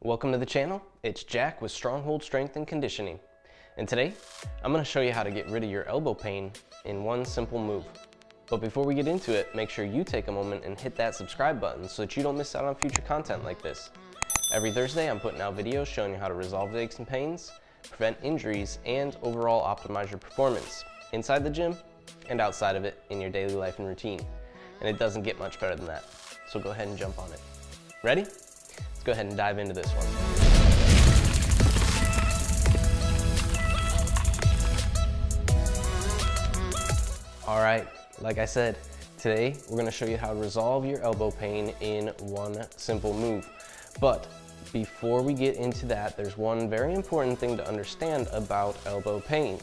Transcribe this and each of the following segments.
Welcome to the channel. It's Jack with Stronghold Strength and Conditioning. And today, I'm going to show you how to get rid of your elbow pain in one simple move. But before we get into it, make sure you take a moment and hit that subscribe button so that you don't miss out on future content like this. Every Thursday, I'm putting out videos showing you how to resolve the aches and pains, prevent injuries, and overall optimize your performance inside the gym and outside of it in your daily life and routine. And it doesn't get much better than that. So go ahead and jump on it. Ready? Let's go ahead and dive into this one. All right, like I said, today we're gonna show you how to resolve your elbow pain in one simple move. But before we get into that, there's one very important thing to understand about elbow pain,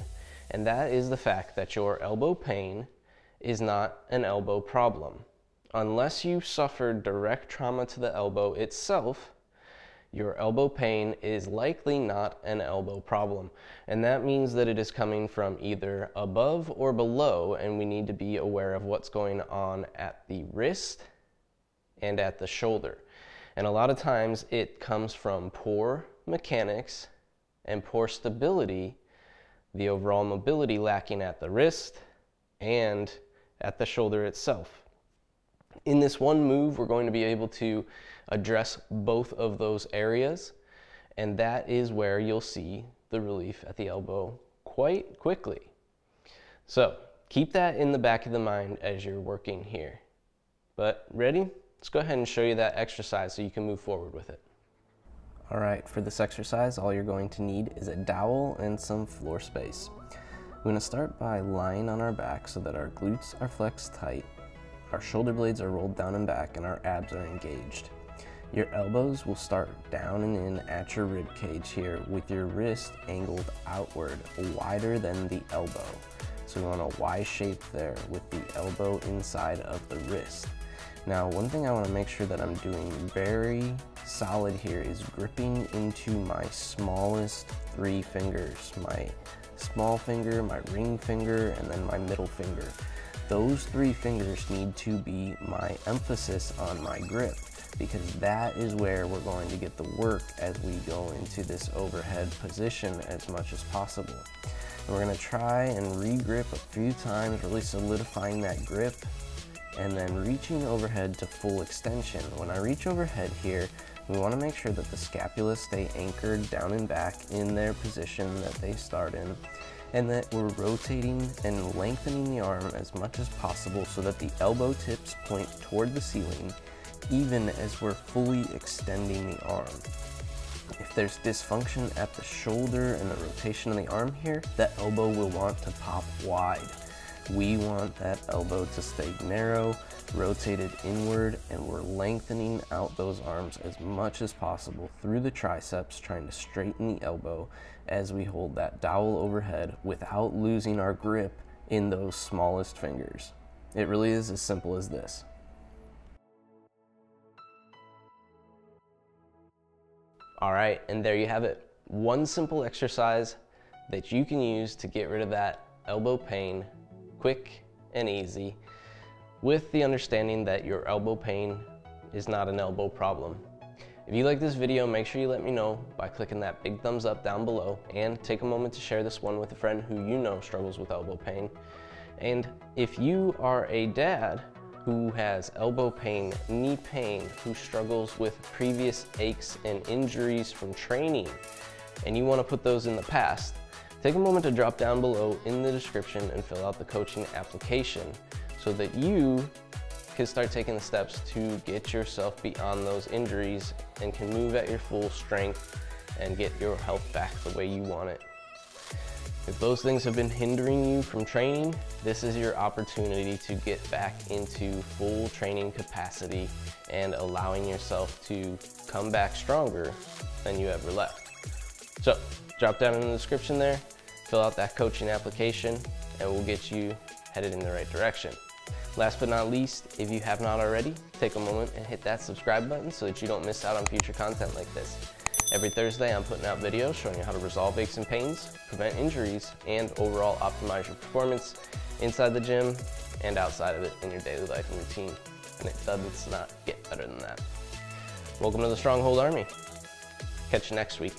and that is the fact that your elbow pain is not an elbow problem. Unless you suffered direct trauma to the elbow itself, your elbow pain is likely not an elbow problem. And that means that it is coming from either above or below, and we need to be aware of what's going on at the wrist and at the shoulder. And a lot of times it comes from poor mechanics and poor stability, the overall mobility lacking at the wrist and at the shoulder itself. In this one move, we're going to be able to address both of those areas, and that is where you'll see the relief at the elbow quite quickly. So keep that in the back of the mind as you're working here. But ready? Let's go ahead and show you that exercise so you can move forward with it. All right, for this exercise, all you're going to need is a dowel and some floor space. We're going to start by lying on our back so that our glutes are flexed tight, our shoulder blades are rolled down and back, and our abs are engaged. Your elbows will start down and in at your rib cage here, with your wrist angled outward, wider than the elbow. So we want a Y shape there with the elbow inside of the wrist. Now, one thing I want to make sure that I'm doing very solid here is gripping into my smallest three fingers, my small finger, my ring finger, and then my middle finger. Those three fingers need to be my emphasis on my grip, because that is where we're going to get the work as we go into this overhead position as much as possible. And we're going to try and re-grip a few times, really solidifying that grip, and then reaching overhead to full extension. When I reach overhead here, we want to make sure that the scapula stay anchored down and back in their position that they start in, and that we're rotating and lengthening the arm as much as possible so that the elbow tips point toward the ceiling, even as we're fully extending the arm. If there's dysfunction at the shoulder and the rotation of the arm here, that elbow will want to pop wide. We want that elbow to stay narrow, rotated inward, and we're lengthening out those arms as much as possible through the triceps, trying to straighten the elbow as we hold that dowel overhead without losing our grip in those smallest fingers. It really is as simple as this. All right, and there you have it. One simple exercise that you can use to get rid of that elbow pain quick and easy, with the understanding that your elbow pain is not an elbow problem. If you like this video, make sure you let me know by clicking that big thumbs up down below, and take a moment to share this one with a friend who you know struggles with elbow pain. And if you are a dad who has elbow pain, knee pain, who struggles with previous aches and injuries from training, and you want to put those in the past, take a moment to drop down below in the description and fill out the coaching application so that you can start taking the steps to get yourself beyond those injuries and can move at your full strength and get your health back the way you want it. If those things have been hindering you from training, this is your opportunity to get back into full training capacity and allowing yourself to come back stronger than you ever left. So drop down in the description there, fill out that coaching application, and we'll get you headed in the right direction. Last but not least, if you have not already, take a moment and hit that subscribe button so that you don't miss out on future content like this. Every Thursday, I'm putting out videos showing you how to resolve aches and pains, prevent injuries, and overall optimize your performance inside the gym and outside of it in your daily life and routine. And it does not get better than that. Welcome to the Stronghold Army. Catch you next week.